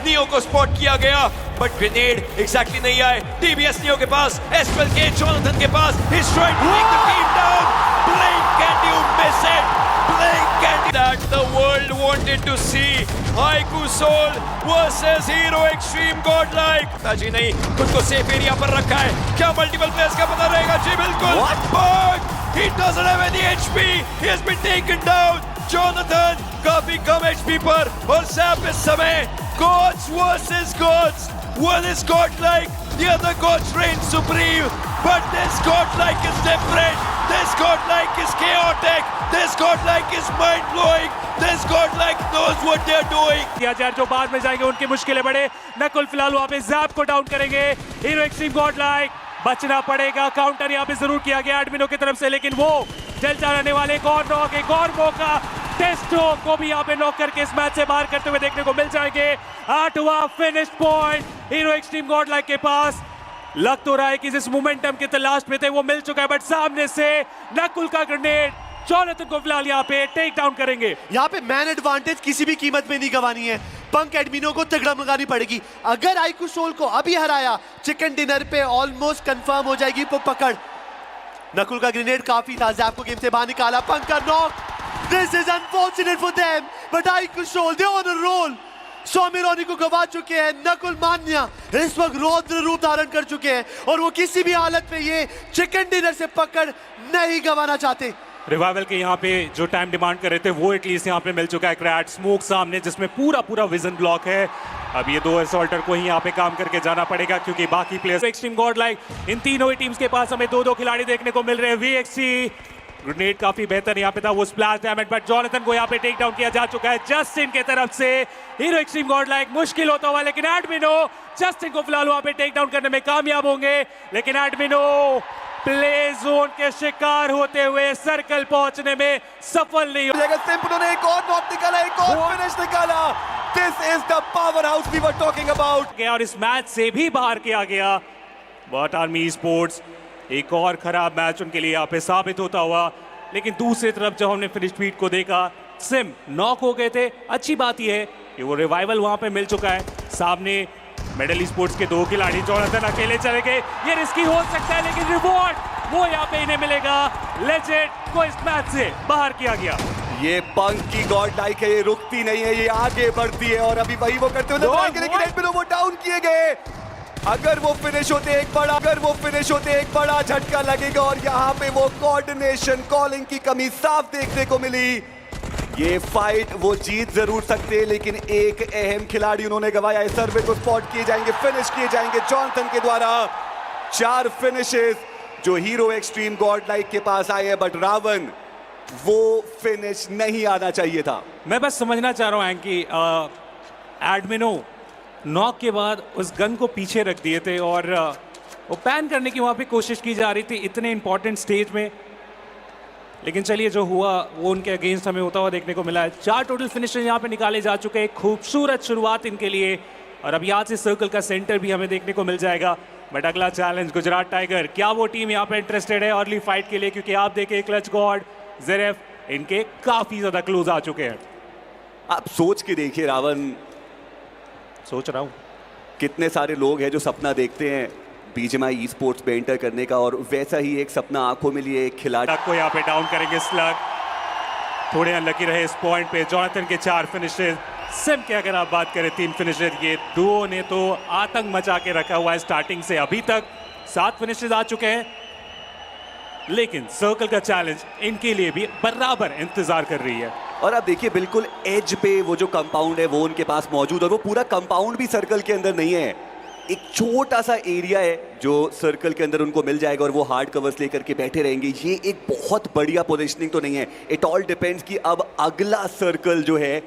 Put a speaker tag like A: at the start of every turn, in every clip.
A: Neo को spot किया गया, बट ग्रेनेड एग्जैक्टली नहीं आए। टीबीएस नियो के पास, एसपीएल के जॉनथन के पास, he's trying to take the team down. Blink, can you miss it? Blink, can you... That the world wanted to see. Haiku Soul versus Hero Extreme Godlike. जी नहीं, खुद को safe area पर रखा है। क्या multiple players का पता रहेगा? जी बिल्कुल। But he doesn't have any HP. He has been taken down. Jonathan काफी कम HP पर और सैप इस समय gods versus gods. One is godlike, the other gods reign supreme. But this godlike is different. This godlike is chaotic. This godlike is mind-blowing. This godlike knows what they're doing.
B: यार जो बाद में जाएंगे उनकी मुश्किलें बढ़े। नकुल फिलहाल वहाँ पे जैप को डाउन करेंगे। हीरो एक्सट्रीम गॉडलाइक बचना पड़ेगा। काउंटर यहाँ पे जरूर किया गया एडमिनो की तरफ से, लेकिन वो डेल्टा रहने वाले एक और नॉक, एक और मौका। टेस्टो को भी यहाँ पे नॉक करके इस मैच से बाहर करते हुए देखने को मिल जाएंगे। 8वां finish point Hero Xtreme Godlike के पास। लग तो रहा है कि जिस मोमेंटम के तलाश में थे वो मिल चुका है, बट सामने से नकुल का ग्रेनेड जॉनथन को फिलहाल यहाँ पे टेक डाउन करेंगे।
C: यहाँ पे मैन एडवांटेज किसी भी कीमत में नहीं गंवानी है। पंक एडमिनो को तगड़ा मंगानी पड़ेगी। अगर हाइकू सोल को अभी हराया, चिकन डिनर पे ऑलमोस्ट कंफर्म हो जाएगी पकड़। नकुल का ग्रेनेड काफी था, जैप को गेम से बाहर निकाला। पंक का knock. This is unfortunate for them, but haiku Soul they on a roll. Saumya को गवा चुके हैं। नकुल मान्या इस वक्त रौद्र रूप धारण कर चुके हैं और वो किसी भी हालत में ये चिकन डिनर से पकड़ नहीं गंवाना चाहते।
B: रिवाइवल के यहाँ पे जो टाइम डिमांड कर रहे थे वो एटलीस्ट यहाँ पे मिल चुका है। क्रैट स्मोक सामने जिसमें पूरा विजन ब्लॉक है। अब ये दो असॉल्टर को ही यहाँ पे काम करके जाना पड़ेगा क्योंकि बाकी प्लेयर्स एक्सट्रीम गॉडलाइक इन तीनों ही टीम्स के पास हमें दो खिलाड़ी देखने को मिल रहे हैं। वीएक्सी ग्रेनेड काफी बेहतर यहाँ पे था, वो स्प्लैश डैमेज, बट जॉनथन को यहाँ पे टेक डाउन किया जा चुका है जस्टिन के तरफ से। हीरो एक्सट्रीम गॉडलाइक मुश्किल होता हुआ, लेकिन एडमिनो जस्टिन को फिलहाल वहाँ पे टेक डाउन करने में कामयाब होंगे। लेकिन एडमिनो प्ले जोन के शिकार होते हुए सर्कल पहुंचने में सफल नहीं हो।
D: सिंपल ने एक और नॉक निकाला, एक और फिनिश निकाला। This is the powerhouse we were talking about.
B: और इस मैच से भी बाहर किया गया बट आर्मी स्पोर्ट्स। एक और खराब मैच उनके लिए यहाँ पे साबित होता हुआ। लेकिन दूसरी तरफ जब हमने फिनिश ट्वीट को देखा, सिम नॉक हो गए थे। अच्छी बात यह है कि वो रिवाइवल वहां पे मिल चुका है। सामने मेडल स्पोर्ट्स के दो खिलाड़ी, जॉनथन अकेले चले गए। ये रिस्की हो सकता है, लेकिन रिवॉर्ड वो यहाँ पे इन्हें मिलेगा। लेजेंड को इस मैच से बाहर किया गया।
D: ये पंक की गॉडलाइक है, ये रुकती नहीं है, ये आगे बढ़ती है और अभी वही वो करते हुए नजर आएंगे। लेकिन एडमिनो वो डाउन किए गए। अगर वो फिनिश होते एक बड़ा झटका लगेगा और यहाँ पे वो कोऑर्डिनेशन कॉलिंग की कमी साफ देखने को मिली। ये फाइट वो जीत जरूर सकते, लेकिन एक अहम खिलाड़ी उन्होंने गवाया। सर्वे को स्पॉट किए जाएंगे, फिनिश किए जाएंगे जॉनथन के द्वारा। 4 फिनिशेस जो हीरो एक्सट्रीम गॉडलाइक के पास आए हैं, बट रावण वो फिनिश नहीं आना चाहिए था।
B: मैं बस समझना चाह रहा हूं कि एडमिनो नॉक के बाद उस गन को पीछे रख दिए थे और वो पैन करने की वहां पे कोशिश की जा रही थी इतने इंपॉर्टेंट स्टेज में। लेकिन चलिए जो हुआ वो उनके अगेंस्ट हमें होता हुआ देखने को मिला है। 4 टोटल फिनिशर यहाँ पे निकाले जा चुके हैं। खूबसूरत शुरुआत इनके लिए और अब यहाँ से सर्कल का सेंटर भी हमें देखने को मिल जाएगा। बट अगला चैलेंज गुजरात टाइगर, क्या वो टीम यहाँ पे इंटरेस्टेड है अर्ली फाइट के लिए? क्योंकि आप देखें क्लच गॉड जेरेफ इनके काफी ज्यादा क्लोज आ चुके हैं।
D: आप सोच के देखिए रावण,
B: सोच रहा हूं
D: कितने सारे लोग हैं जो सपना देखते हैं बीजीएमआई ई स्पोर्ट्स पे एंटर करने का, और वैसा ही एक सपना आंखों में लिए एक खिलाड़ी
B: को यहाँ पे डाउन करेंगे। स्लग थोड़े अनलकी रहे इस पॉइंट पे। जॉनथन के 4 फिनिशेस, सिम के अगर आप बात करें 3 फिनिशेस। ये दुओ ने तो आतंक मचा के रखा हुआ है स्टार्टिंग से अभी तक। 7 फिनिशेस आ चुके हैं, लेकिन सर्कल का चैलेंज इनके लिए भी बराबर इंतजार कर रही है।
D: और आप देखिए बिल्कुल एज पे वो जो कंपाउंड है वो उनके पास मौजूद, और वो पूरा कंपाउंड भी सर्कल के अंदर नहीं है, एक छोटा सा एरिया है जो सर्कल के अंदर उनको मिल जाएगा और वो हार्ड कवर्स लेकर के बैठे रहेंगे। ये एक बहुत बढ़िया पोजीशनिंग तो नहीं है। इट ऑल डिपेंड्स कि अब अगला सर्कल जो है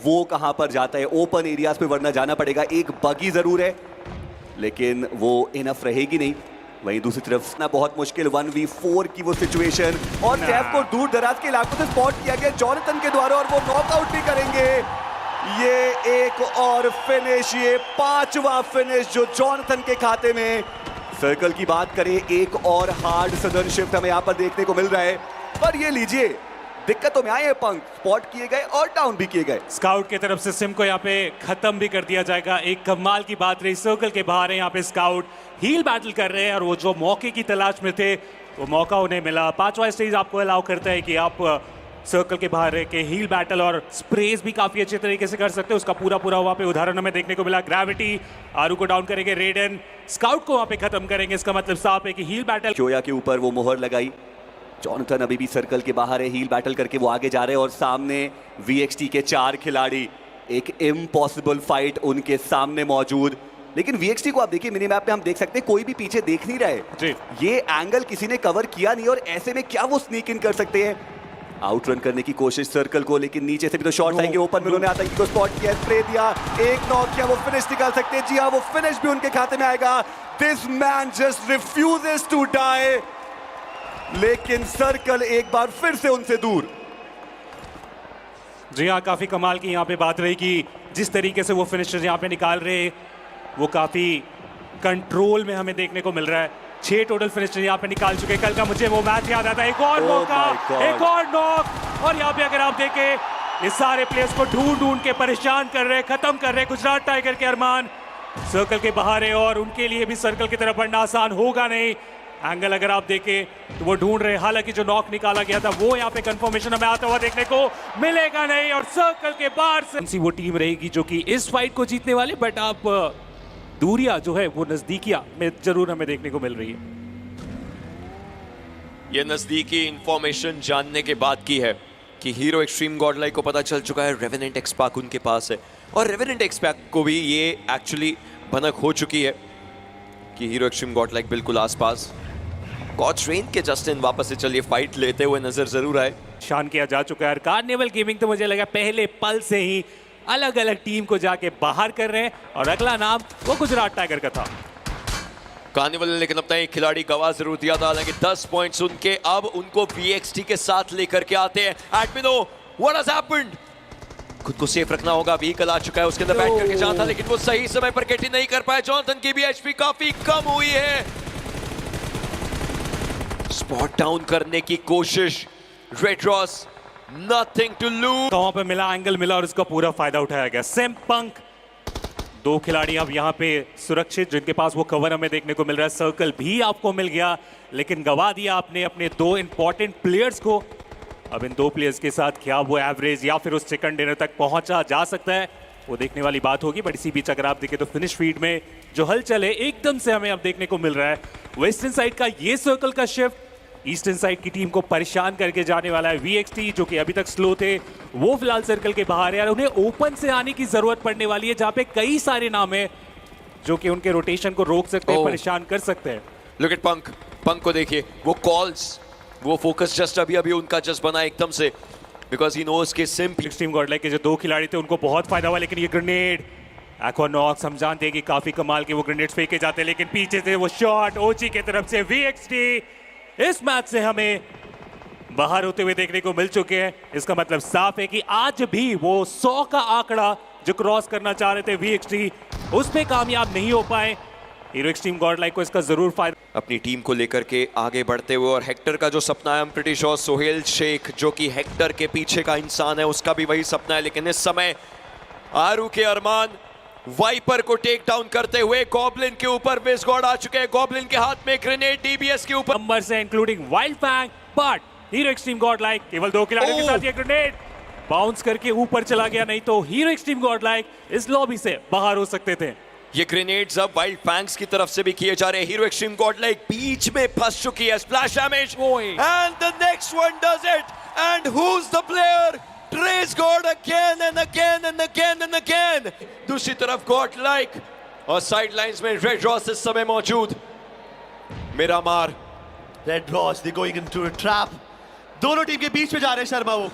D: वो कहां पर जाता है। ओपन एरियाज पे वरना जाना पड़ेगा। एक बगी जरूर है लेकिन वो इनफ रहेगी नहीं। वहीं दूसरी तरफ ना बहुत मुश्किल 1v4 की वो सिचुएशन, और कैप को दूर दराज के इलाकों से स्पॉट किया गया जॉनथन के द्वारा और वो नॉकआउट भी करेंगे। ये एक और फिनिश, ये 5वां फिनिश जो जॉनथन के खाते में। सर्कल की बात करें, एक और हार्ड सदन शिफ्ट हमें यहाँ पर देखने को मिल रहा है। पर ये लीजिए दिक्कतों में आए हैं पंक, स्पॉट किए गए और डाउन भी किए गए।
B: स्काउट की तरफ से सिम को यहाँ पे खत्म भी कर दिया जाएगा। एक कमाल की बात रही, सर्कल के बाहर है यहाँ पे स्काउट, हील बैटल कर रहे हैं और वो जो मौके की तलाश में थे वो मौका उन्हें मिला। 5वां स्टेज आपको अलाउ करता है कि आप सर्कल के बाहर रह के हील बैटल और स्प्रेज भी काफी अच्छे तरीके से कर सकते हैं। उसका पूरा वहाँ पे उदाहरण हमें देखने को मिला। ग्रेविटी आरू को डाउन करेंगे, रेडन स्काउट को वहाँ पे खत्म करेंगे। इसका मतलब साफ है कि हील बैटल
D: जोया के ऊपर वो मोहर लगाई। जॉनथन अभी भी सर्कल के बाहर है, हील बैटल करके वो आगे जा रहे हैं और सामने VXT के 4 खिलाड़ी, एक इम्पॉसिबल फाइट उनके सामने मौजूद। लेकिन VXT को आप देखिए मिनी मैप पे, हम देख सकते हैं कोई भी पीछे देख नहीं रहे
B: जी।
D: ये एंगल किसी ने कवर किया नहीं और ऐसे में क्या वो स्नीक इन कर सकते हैं? आउट रन करने की कोशिश सर्कल को, लेकिन नीचे से भी तो शॉट्स आएंगे। ओपन में उन्होंने आतंकी को स्पॉट किया, स्प्रे दिया, एक नॉक किया, वो फिनिश निकाल सकते हैं। जी हाँ, वो फिनिश भी उनके खाते में आएगा। This man just refuses to die, लेकिन सर्कल एक बार फिर से उनसे दूर।
B: जी हाँ, काफी कमाल की यहाँ पे बात रही कि जिस तरीके से वो फिनिशर्स यहाँ पे निकाल रहे वो काफी कंट्रोल में हमें देखने को मिल रहा है। 6 टोटल फिनिशर यहाँ पे निकाल चुके। कल का मुझे वो मैच याद आता है, एक और मौका, एक और नॉक, और यहाँ पे अगर आप देखें इस सारे प्लेयर्स को ढूंढ के परेशान कर रहे, खत्म कर रहे। गुजरात टाइगर के अरमान सर्कल के बाहर है और उनके लिए भी सर्कल की तरफ बढ़ना आसान होगा नहीं। एंगल अगर आप देखें तो वो ढूंढ रहे, हालांकि जो नॉक निकाला गया था वो यहाँ पे कंफर्मेशन हमें आता हुआ देखने को मिलेगा नहीं। और सर्कल के बाहर से वो टीम रहेगी जो कि इस फाइट को जीतने वाली, बट आप दूरियां जो है वो नजदीकियां में जरूर हमें देखने को मिल रही है।
A: ये नजदीकी इंफॉर्मेशन जानने के बाद की है कि हीरो एक्सट्रीम गॉडलाइक को पता चल चुका है रेवेनेंट एक्सपैक उनके पास है, और रेवेनेंट एक्सपैक को भी ये एक्चुअली भनक हो चुकी है कि हीरो एक्सट्रीम गॉडलाइक बिल्कुल आसपास। गॉड्स रेन के जस्टिन वापस से चलिए फाइट लेते हुए नजर जरूर आए।
B: शान किया जा चुका है। कार्निवल गेमिंग तो मुझे लगा पहले पल से ही अलग अलग टीम को जाके बाहर कर रहे हैं और अगला नाम वो गुजरात टाइगर का था।
A: कार्निवल ने लेकिन अपना एक खिलाड़ी गवा जरूर दिया था, हालांकि 10 पॉइंट्स उनके अब उनको VXT के साथ लेकर के आते हैं। एडमिनो, व्हाट हैज हैपेंड? खुद को सेफ रखना होगा, व्हीकल आ चुका है, उसके अंदर बैठ करके जाना था लेकिन वो सही समय पर गेट नहीं कर पाए। जॉनथन की भी HP काफी कम हुई है। स्पॉट डाउन करने की कोशिश, red Ross nothing to lose.
B: तो वहां पे मिला, एंगल मिला और इसका पूरा फायदा उठाया गया। सिम पंक 2 खिलाड़ी अब यहाँ पे सुरक्षित, जिनके पास वो कवर हमें देखने को मिल रहा है। सर्कल भी आपको मिल गया, लेकिन गवा दिया आपने अपने 2 इंपॉर्टेंट प्लेयर्स को। अब इन 2 प्लेयर्स के साथ क्या वो एवरेज या फिर उस चिकन डिनर तक पहुंचा जा सकता है, वो देखने वाली बात होगी। बट इसी बीच अगर आप देखें तो फिनिश फीड में जो हलचल है एकदम से हमें अब देखने को मिल रहा है। वेस्टर्न साइड का ये सर्कल का शिफ्ट ईस्टर्न साइड की टीम को परेशान करके जाने वाला है। VXT जो कि अभी तक स्लो थे वो फिलहाल सर्कल के बाहर है और उन्हें ओपन से आने की जरूरत पड़ने वाली है, जहां पे कई सारे नाम है जो कि उनके रोटेशन को रोक सकते हैं, परेशान कर सकते हैं।
A: लुक एट पंक को देखिए, वो कॉल्स, वो फोकस जस्ट अभी उनका जस्ट बना एकदम से, बिकॉज ही नोस के सिंपल।
B: एक्सट्रीम गॉडलाइक के जो 2 खिलाड़ी थे उनको बहुत फायदा हुआ, लेकिन ये ग्रेनेड एक्वानॉक्स हम जानते हैं कि काफी कमाल के वो ग्रेनेड फेंके जाते हैं, लेकिन पीछे से वो शॉट ओजी की तरफ से। VXT इस मैच से हमें बाहर होते हुए देखने को मिल चुके हैं। इसका मतलब साफ है कि आज भी वो 100 का आंकड़ा जो क्रॉस करना चाह रहे थे VXT, उस पे कामयाब नहीं हो पाए। हीरो एक्सट्रीम गॉडलाइक को इसका जरूर फायदा।
A: अपनी टीम को लेकर के आगे बढ़ते हुए, और हेक्टर का जो सपना है, I am pretty sure Sohail Shaikh जो कि हेक्टर के पीछे का इंसान है, उसका भी वही सपना है। लेकिन इस समय आरू के अरमान वाइपर को टेक डाउन करते हुए गॉब्लिन के ऊपर विजगॉड आ चुके हैं। गॉब्लिन के हाथ में ग्रेनेड, DBS के ऊपर
B: नंबर से including Wild Fang, but Hero Xtreme Godlike केवल 2 खिलाड़ियों के साथ ये ग्रेनेड बाउंस करके ऊपर चला गया, नहीं तो हीरो एक्सट्रीम गॉडलाइक इस लॉबी से बाहर हो सकते थे।
A: ये ग्रेनेड्स अब वाइल्ड फैंग्स की तरफ से भी किए जा रहे हैं। हीरो एक्सट्रीम गॉडलाइक बीच में फंस चुकी है। Splash damage and the next one does it, and who is the player? Trace God again and again and again and again. दूसरी तरफ गॉडलाइक और साइड लाइंस में रेड रॉस इस समय मौजूद। Miramar,
C: red Ross, they going into a trap. दोनों team के बीच में जा रहे हैं शर्मा। वो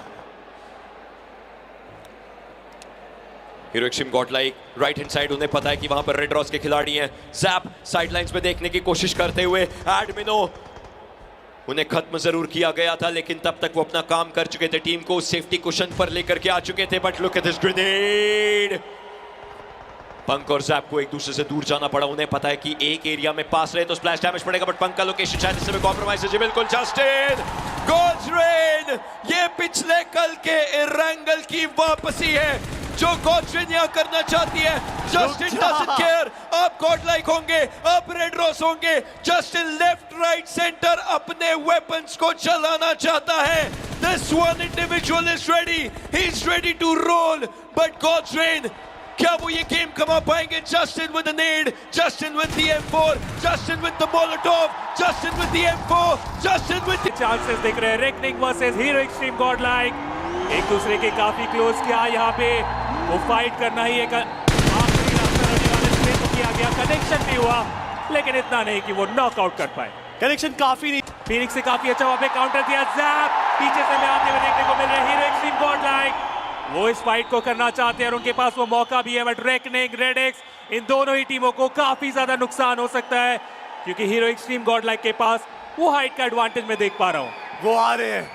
A: hero Xtreme Godlike right hand side, उन्हें पता है कि वहां पर रेड रॉस के खिलाड़ी हैं। जैप साइड लाइंस में देखने की कोशिश करते हुए, एडमिनो उन्हें खत्म जरूर किया गया था, लेकिन तब तक वो अपना काम कर चुके थे, टीम को सेफ्टी कुशन पर लेकर के आ चुके थे। But look at this grenade, Punk और जैप को एक दूसरे से दूर जाना पड़ा, उन्हें पता है कि एक एरिया में पास रहे तो स्प्लैश डैमेज पड़ेगा, बट पंक का लोकेशन शायद इससे कॉम्प्रोमाइज है। बिल्कुल जस्टिन गोल्ड्रेन, ये पिछले कल के इरंगल की वापसी है जो गोल्ड्रेन यहां करना चाहती है। जस्टिन डजंट केयर, अब गॉड लाइक होंगे, अब रेड रॉस होंगे। जस्टिन लेफ्ट राइट सेंटर अपने वेपन्स को चलाना चाहता है। This one individual is ready, he's ready to roll, but Goldrein, क्या वो ये गेम कमा पाएंगे? Justin with the nade, Justin with the M4, Justin with the Molotov, Justin with the M4, Justin with the...
B: chances दिख रहे हैं reckoning versus hero Xtreme Godlike, एक दूसरे के काफी क्लोज किया। यहाँ पे वो फाइट करना ही एक आखिरी रास्ता रहने वाले स्पेस को किया गया, कनेक्शन भी हुआ लेकिन इतना नहीं कि वो नॉकआउट कर पाए।
C: कनेक्शन काफी नहीं,
B: फीनिक्स से काफी अच्छा वहां पे काउंटर दिया, जैप पीछे से आते हुए देखने को मिल रहे हैं। हीरो एक्सट्रीम गॉडलाइक वो इस फाइट को करना चाहते हैं और उनके पास वो मौका भी है, बट रेकनिंग रेडेक्स इन दोनों ही टीमों को काफी ज्यादा नुकसान हो सकता है क्योंकि हीरो एक्सट्रीम गॉडलाइक के पास वो हाइट का एडवांटेज मैं देख पा रहा हूं।
C: वो आ रहे हैं,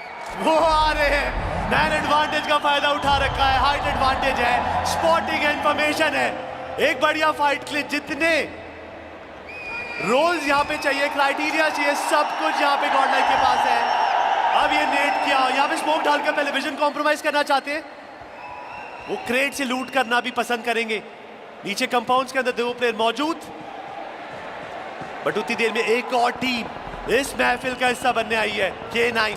C: वो आ रहे हैं। मैन एडवांटेज का फायदा उठा रखा है, हाइट एडवांटेज है, स्पॉटिंग इन्फॉर्मेशन है। एक बढ़िया फाइट के लिए जितने रोल्स यहाँ पे चाहिए, क्राइटेरिया चाहिए, सब कुछ यहाँ पे गॉडलाइक के पास है। अब ये नेट किया, यहाँ पे स्मोक डालकर पहले विजन कॉम्प्रोमाइज करना चाहते हैं। वो क्रेट से लूट करना भी पसंद करेंगे। नीचे कंपाउंड्स के अंदर दो प्लेयर मौजूद, बट उतनी देर में एक और टीम इस महफिल का हिस्सा बनने आई है, K9।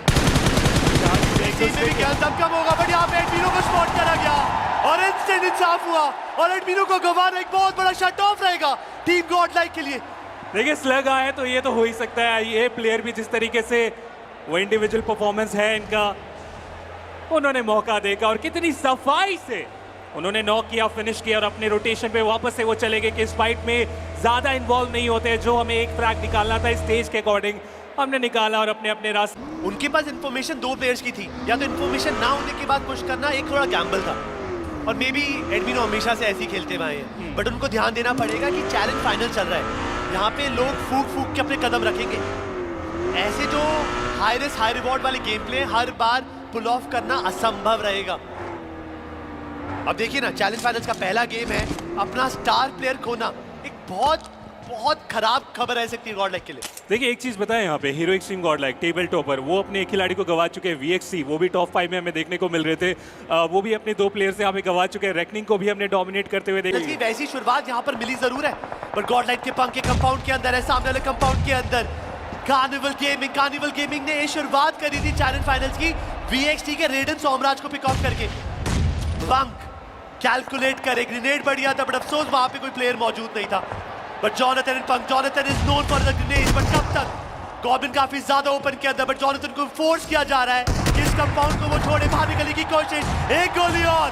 C: टीम में भी क्या कम होगा, बट यहाँ पे एडमिनो को स्पॉट करा गया और इंस्टेंट इंसाफ हुआ और एडमिनो को गंवाना एक बहुत बड़ा शट ऑफ रहेगा टीम गॉडलाइक के लिए।
B: देखिए स्लग आए तो ये तो हो ही सकता है, ये प्लेयर भी जिस तरीके से वो इंडिविजुअल परफॉर्मेंस है इनका, उन्होंने मौका देखा और कितनी सफाई से उन्होंने नॉक किया, फिनिश किया और अपने रोटेशन पे वापस से वो चले गए कि इस फाइट में ज्यादा इन्वॉल्व नहीं होते। जो हमें एक फ्रैग निकालना था स्टेज के अकॉर्डिंग हमने निकाला और अपने अपने रास्ते।
C: उनके पास इन्फॉर्मेशन दो प्लेयर्स की थी, या तो इन्फॉर्मेशन ना होने के बाद पुश करना एक थोड़ा गैम्बल था, और मे बी एडमिनो हमेशा से ऐसे ही खेलते हुए हैं, बट उनको ध्यान देना पड़ेगा कि चैलेंज फाइनल चल रहा है, यहाँ पे लोग फूक फूक के अपने कदम रखेंगे। ऐसे जो हाई रिस्क हाई रिवॉर्ड वाले गेम प्ले हर बार पुल ऑफ करना असंभव रहेगा। अब देखिए ना, चैलेंज फाइनल्स का पहला गेम है, अपना स्टार प्लेयर खोना एक बहुत बहुत खराब खबर रह सकती है गॉडलाइक के लिए।
B: देखिए एक चीज बताएं, यहाँ पे hero Xtreme Godlike table topper, वो अपने एक खिलाड़ी को गवा चुके हैं, VXC, वो भी टॉप 5 में हमें देखने को मिल रहे थे। वो भी अपने दो प्लेयर से यहाँ पे गवा चुके हैं, रेकनिंग को भी हमने डोमिनेट करते हुए देखा।
C: वैसी शुरुआत यहाँ पर मिली जरूर है, पर गॉडलाइक के पंख के कंपाउंड के अंदर है, सामने वाले कंपाउंड के अंदर कार्निवल गेमिंग ने ये शुरुआत करी थी चैलेंज फाइनल्स की VXT के रेडन सोमराज को पिक ऑफ करके। पंख कैलकुलेट करे, ग्रेनेड बढ़िया था, बट अफसोस वहां पे कोई प्लेयर मौजूद नहीं था। But Jonathan is known for the grenade, but कब तक? गॉब्लिन काफी ज्यादा ओपन के अंदर, बट जॉनथन को फोर्स किया जा रहा है कि इस कंपाउंड को वो छोड़े, बाहर निकलने की कोशिश, एक गोली और,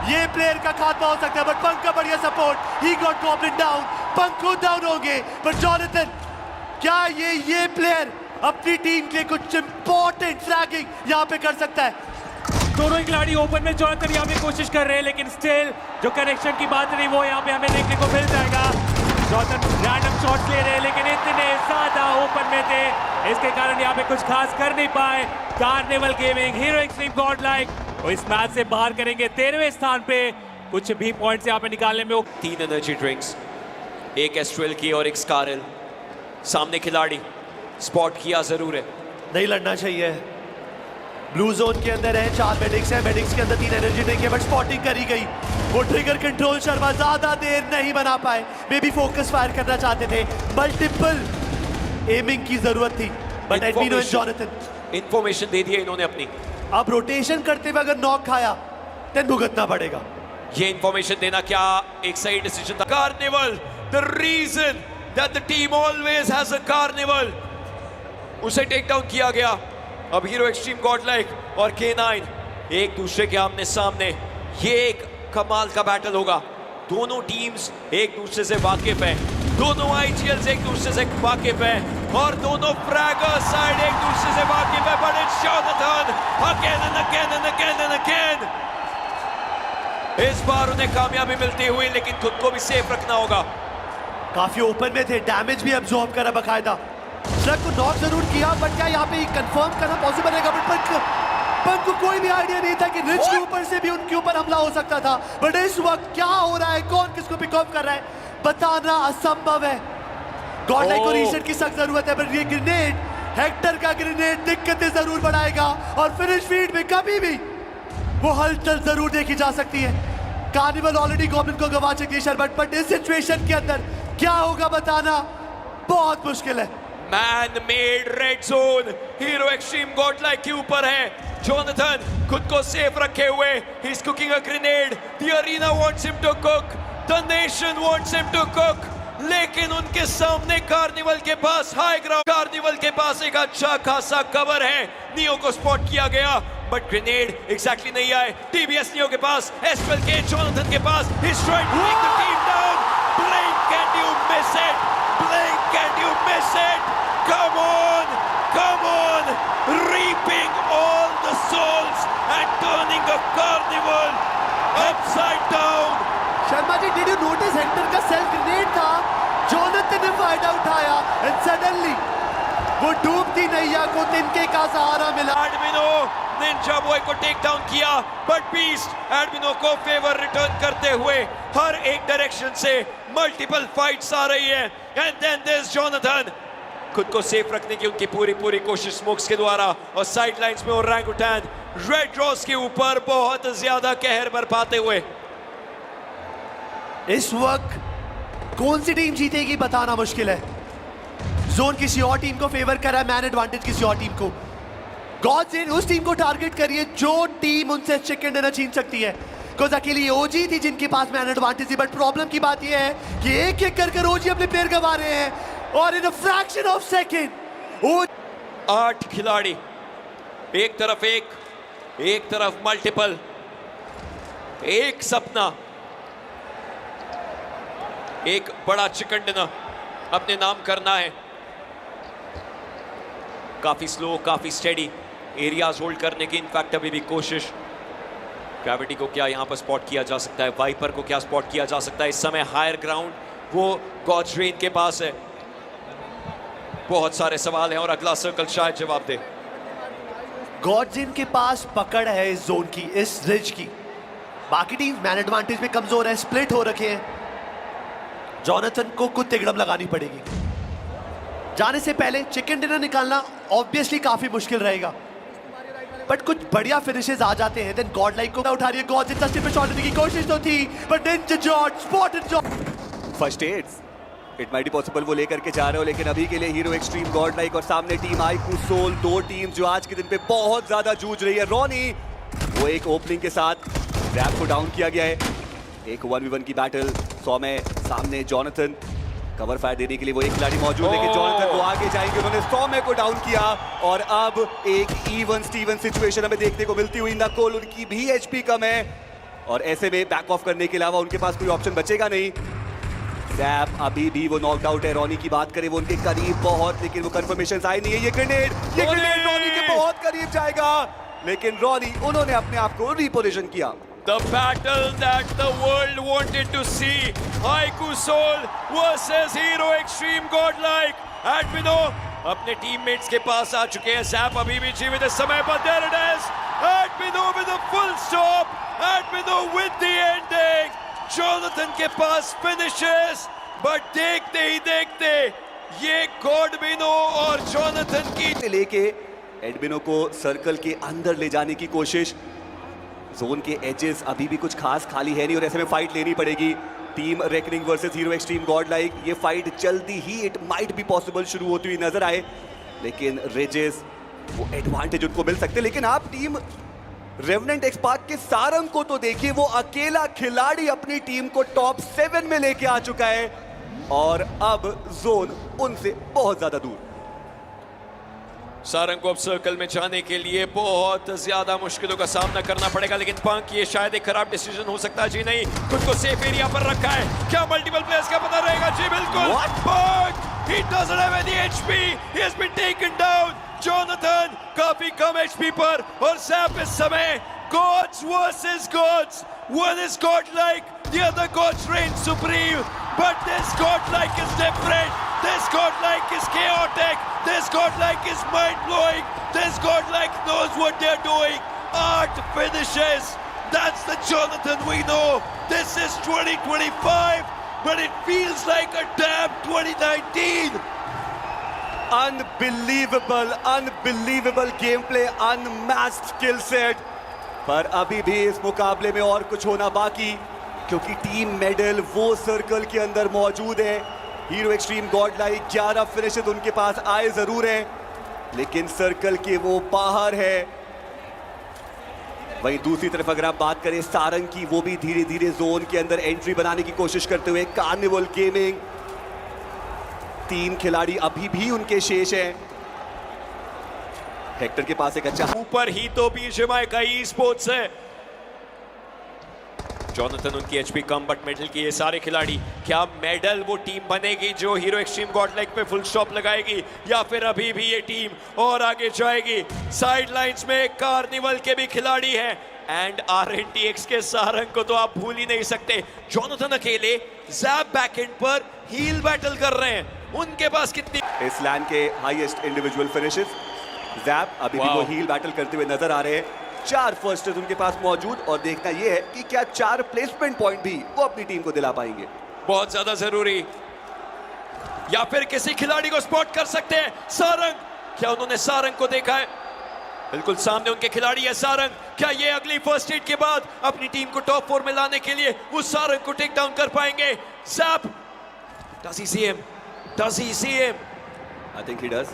C: ये प्लेयर का खात्मा हो सकता है, बट पंख का बढ़िया support, he got goblin down, पंख खुद डाउन हो गए, बट जॉनथन, क्या ये प्लेयर अपनी टीम के लिए कुछ इंपॉर्टेंट फ्लैगिंग यहाँ पे कर सकता है?
B: दोनों ही खिलाड़ी ओपन में जॉनथन यहाँ पे कोशिश कर रहे हैं, लेकिन स्टिल जो कनेक्शन की बात रही वो यहाँ पे हमें देखने को मिल जाएगा। जॉनथन रैंडम शॉट्स ले रहे हैं, लेकिन इतने ज्यादा ओपन में थे, इसके कारण यहाँ पे कुछ खास कर नहीं पाए। Carnival gaming, hero Xtreme Godlike वो इस मैच से बाहर करेंगे 13वें स्थान पे, कुछ भी पॉइंट्स यहाँ पे निकालने में।
A: 3 एनर्जी ड्रिंक्स, एक एस्ट्रेल की और एक स्कारल। सामने खिलाड़ी स्पॉट किया जरूर है,
C: नहीं लड़ना चाहिए। ब्लू जोन के अंदर है, 4 मेडिक्स है, मेडिक्स के अंदर 3 एनर्जी ड्रिंक है, बट स्पॉटिंग करी गई। वो ट्रिगर कंट्रोल शर्मा ज्यादा देर नहीं बना पाए, मे बी फोकस फायर करना चाहते थे, मल्टीपल एमिंग की जरूरत थी, बट एडमिनो एंड जॉनथन
A: इंफॉर्मेशन दे दिया इन्होंने अपनी।
C: अब रोटेशन करते हुए अगर नॉक खाया तो भुगतना पड़ेगा।
A: ये इंफॉर्मेशन देना क्या एक सही डिसीजन था? Carnival, the reason that the team always has a Carnival, उसे टेक डाउन किया गया। अब हीरो एक्सट्रीम गॉडलाइक और K9 एक दूसरे के आमने सामने, ये एक कमाल का बैटल होगा। दोनों टीम्स एक दूसरे से वाकिफ हैं, दोनों IGLs एक दूसरे से वाकिफ हैं और दोनों फ्रैगर्स साइड एक दूसरे से वाकिफ है। But it's Jonathan again and again and again and again. इस बार उन्हें कामयाबी मिलती हुई, लेकिन खुद को भी सेफ रखना होगा।
C: काफी ओपन में थे, डैमेज भी अब्सॉर्ब करा बकायदा। स्लग को नॉक जरूर किया, बट क्या यहाँ पे कंफर्म करना पॉसिबल रहेगा? बट पंक को कोई भी आइडिया नहीं था कि रिच के ऊपर से भी उनके ऊपर हमला हो सकता था, बट इस वक्त क्या हो रहा है, कौन किसको पिक ऑफ कर रहा है, बताना असंभव है। गॉडलाइक को रीसेट की सख्त जरूरत है, पर ये ग्रेनेड, हेक्टर का ग्रेनेड दिक्कतें जरूर बढ़ाएगा और फिनिश फील्ड में कभी भी वो हलचल जरूर देखी जा सकती है। कार्निवल ऑलरेडी गॉब्लिन को गवा चुकी है, बट इस सिचुएशन के अंदर क्या होगा बताना बहुत मुश्किल है।
A: Man made red zone Hero Xtreme Godlike के ऊपर है। जोनाथन खुद को सेफ रखे हुए, he is cooking a grenade, the arena wants him to cook, the nation wants him to cook, लेकिन उनके सामने कार्निवल के पास हाई ग्राउंड, कार्निवल के पास एक अच्छा खासा कवर है। नियो को स्पॉट किया गया, बट ग्रेनेड एग्जैक्टली नहीं आए। टीबीएस नियो के पास, एसपीएल के जोनाथन के पास, he is trying to take the team down. Blink, can you miss it? Blink, can you miss it? Come on, reaping all the souls and turning a carnival upside down.
C: Sharma ji, did you notice Hector का self grenade था? Jonathan ने फायदा उठाया and suddenly वो डूबती नैया को तिनके का सहारा मिला।
A: एडमिनो निंजा बॉय को टेक डाउन किया, बट बीस्ट एडमिनो को फेवर रिटर्न करते हुए हर एक डायरेक्शन से मल्टीपल फाइट्स आ रही है। एंड देन दिस जोनाथन खुद को सेफ रखने की उनकी पूरी कोशिश स्मोक्स के द्वारा, और साइड लाइंस में ओरंगुटैन रेड रॉस के ऊपर बहुत ज्यादा कहर बरपाते हुए।
C: इस वक्त कौन सी टीम जीतेगी बताना मुश्किल है। जोन किसी और टीम को फेवर कर रहा है, मैन एडवांटेज किसी और टीम को। गॉडजेन उस टीम को टारगेट करिए जो टीम उनसे चिकन डिनर छीन सकती है। बिकॉज अकेली ओजी थी जिनके पास मैन एडवांटेज थी, बट प्रॉब्लम की बात यह है कि एक एक कर ओजी अपने प्लेयर गंवा रहे हैं, और इन अ फ्रैक्शन ऑफ सेकंड
A: 8 खिलाड़ी, एक तरफ मल्टीपल, एक सपना, एक बड़ा चिकन डिनर अपने नाम करना है। काफी स्लो, काफी स्टेडी एरियाज होल्ड करने की इनफैक्ट अभी भी कोशिश। ग्रेविटी को क्या यहां पर स्पॉट किया जा सकता है, वाइपर को क्या स्पॉट किया जा सकता है इस समय? हायर ग्राउंड वो गॉड्स रेन के पास है। बहुत सारे सवाल हैं और अगला सर्कल शायद जवाब दे।
C: गॉडजेन के पास पकड़ है इस जोन की, इस रिज की। बाकी टीम मैन एडवांटेज में कमजोर है, स्प्लिट हो रखे हैं। जोनाथन को कुछ तिगड़म लगानी पड़ेगी। जाने से पहले चिकन डिनर निकालना ऑब्वियसली काफी मुश्किल रहेगा, बट कुछ बढ़िया फिनिशेस आ जाते हैं। देन गॉडलाइक को उठा रही है, गॉडजेन तस्वीर पे शॉट लेने की कोशिश तो थी, but ninja George spotted George.
D: First aids it might be possible वो लेकर के जा रहे हो, लेकिन अभी के लिए हीरो एक्सट्रीम गॉडलाइक और सामने टीम आईकू सोल, दो टीम जो आज के दिन पे बहुत ज्यादा जूझ रही है। रॉनी वो एक ओपनिंग के साथ रैप को डाउन किया गया है, एक 1v1 की बैटल। 100 में सामने जोनाथन कवर फायर देने के लिए वो एक खिलाड़ी मौजूद है, लेकिन जोनाथन वो आगे जाएंगे। उन्होंने 100 में को डाउन किया और अब एक इवन स्टीवन सिचुएशन हमें देखने को मिलती हुई। नकुल, उनकी भी एचपी कम है और ऐसे में बैक ऑफ करने के अलावा उनके पास कोई ऑप्शन बचेगा नहीं। जैप अभी भी वो नॉकड आउट है। रॉनी की बात करें वो उनके करीब बहुत, लेकिन वो कंफर्मेशन आई नहीं है। ये ग्रेनेड रॉनी के बहुत करीब जाएगा, लेकिन रॉनी उन्होंने अपने आप को रिपोजिशन किया।
A: The battle that the world wanted to see, Haiku Soul versus Hero Extreme Godlike. Admino अपने टीममेट्स के पास आ चुके हैं। Zap अभी भी जीवित इस समय पर, there it is, Admino with a full stop, Admino with the ending. Jonathan के पास finishes, but देखते ही देखते ये गॉडमिनो और जोनाथन की
D: लेके एडमिनो को सर्कल के अंदर ले जाने की कोशिश। जोन के एजेस अभी भी कुछ खास खाली है नहीं और ऐसे में फाइट लेनी पड़ेगी। Team reckoning versus hero Xtreme Godlike, ये फाइट जल्दी ही इट माइट बी पॉसिबल शुरू होती हुई नजर आए, लेकिन रेजेस वो एडवांटेज उनको मिल सकते। लेकिन आप टीम रेवेनेंट एक्सपार्क के सारंग को तो देखिए, वो अकेला खिलाड़ी अपनी टीम को टॉप 7 में लेके आ चुका है और अब जोन उनसे बहुत ज्यादा दूर।
A: सारंग को अब सर्कल में जाने के लिए बहुत ज्यादा मुश्किलों का सामना करना पड़ेगा, लेकिन पंक ये शायद एक खराब डिसीजन हो सकता है। जी नहीं, खुद को सेफ एरिया पर रखा है। क्या मल्टीपल प्लेयर्स का पता रहेगा? जी बिल्कुल। पंक, he doesn't have any HP, he has been taken down. Jonathan काफी कम HP पर और Zap इस समय gods versus gods. One is godlike, the other gods reign supreme, but this godlike is different. This godlike is chaotic. This godlike is mind-blowing. This godlike knows what they're doing. 8 finishes. That's the Jonathan we know. This is 2025, but it feels like a damn 2019.
D: Unbelievable game play, unmatched skill set. पर अभी भी इस मुकाबले में और कुछ होना बाकी, क्योंकि टीम मेडल वो सर्कल के अंदर मौजूद है। हीरो एक्सट्रीम गॉडलाइक 11 फिनिशेस उनके पास आए जरूर हैं, लेकिन सर्कल के वो बाहर है। वहीं दूसरी तरफ अगर आप बात करें सारंग की, वो भी धीरे धीरे जोन के अंदर एंट्री बनाने की कोशिश करते हुए। कार्निवल गेमिंग, 3 खिलाड़ी अभी भी उनके शेष हैं। हेक्टर के पास एक अच्छा
A: ऊपर ही तो बीजेएमआई का ई स्पोर्ट्स है। जॉनथन उनकी एचपी कम, बट मेडल की ये सारे खिलाड़ी। क्या मेडल वो टीम बनेगी जो हीरो एक्सट्रीम गॉडलाइक पे फुल स्टॉप लगाएगी, या फिर अभी भी ये टीम और आगे जाएगी? साइड लाइंस में कार्निवल के भी खिलाड़ी हैं, एंड RNTX के सारंग को तो आप भूल ही नहीं सकते। जॉनथन अकेले जैप बैकएंड पर हील बैटल कर रहे हैं। उनके पास कितनी
D: इस लैंड के हाईएस्ट इंडिविजुअल फिनिशेस। जैप अभी भी वो हील बैटल करते हुए नजर आ रहे हैं। 4 फर्स्टर्स उनके पास मौजूद, और देखना यह है कि क्या 4 प्लेसमेंट पॉइंट भी वो अपनी टीम को दिला पाएंगे।
A: बहुत ज्यादा जरूरी, या फिर किसी खिलाड़ी को स्पॉट कर सकते हैं। सारंग, क्या उन्होंने सारंग को देखा है? बिल्कुल सामने उनके खिलाड़ी है सारंग। क्या ये अगली फर्स्ट एड के बाद अपनी टीम को टॉप 4 में लाने के लिए उस सारंग को टेक डाउन कर पाएंगे? JAP, does he see him? Does he see him?
D: I think he does.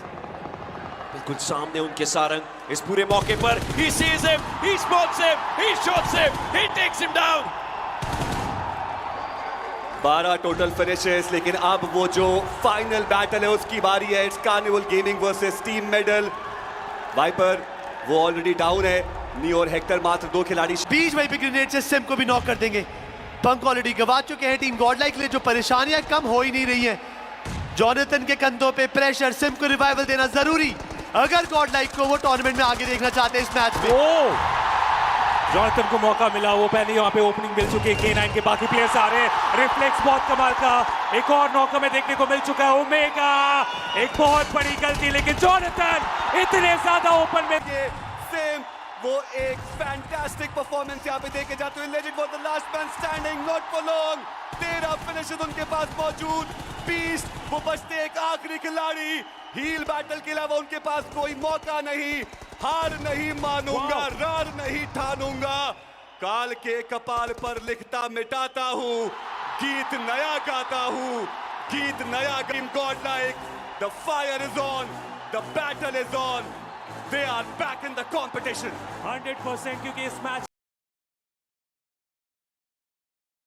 A: बिल्कुल सामने उनके सारंग। इस पूरे मौके पर he sees him, he spots him, he shots him, he takes him down.
D: 12 total finishes, लेकिन अब वो जो फाइनल बैटल है उसकी बारी है। It's Carnival gaming versus team Medal. Viper वो ऑलरेडी डाउन है, नी और हेक्टर मात्र 2 खिलाड़ी।
C: बीच वहीं पे ग्रेनेड से सिम को भी नॉक कर देंगे। पंक ऑलरेडी गवा चुके हैं। टीम गॉडलाइक के लिए जो परेशानियां कम हो ही नहीं रही हैं। जॉनथन के कंधों पे प्रेशर, सिम को रिवाइवल देना जरूरी अगर गॉडलाइक को वो टूर्नामेंट में आगे देखना चाहते हैं। इस मैच में
B: जॉनथन को मौका मिला, वो पहले यहाँ पे ओपनिंग मिल चुकी है। K9 के बाकी प्लेयर्स आ रहे हैं। रिफ्लेक्स बहुत कमाल का, एक और नॉक हमें देखने को मिल चुका है। ओमेगा, एक बहुत बड़ी गलती, लेकिन जॉनथन इतने ज्यादा ओपन में।
D: सेम वो एक फैंटास्टिक परफॉर्मेंस यहाँ पे देके जाते हुए। Legend for the last man standing, not for long. 13 finishes उनके पास मौजूद। 20 वो बचते एक आखिरी खिलाड़ी। हील बैटल के अलावा उनके पास कोई मौका नहीं। हार नहीं मानूंगा, रार नहीं ठानूंगा। काल के कपाल पर लिखता मिटाता हूँ, गीत नया गाता हूँ, गीत नया। Team Godlike, the fire is on, the battle is on. They are back in the competition.
B: 100%, क्योंकि इस मैच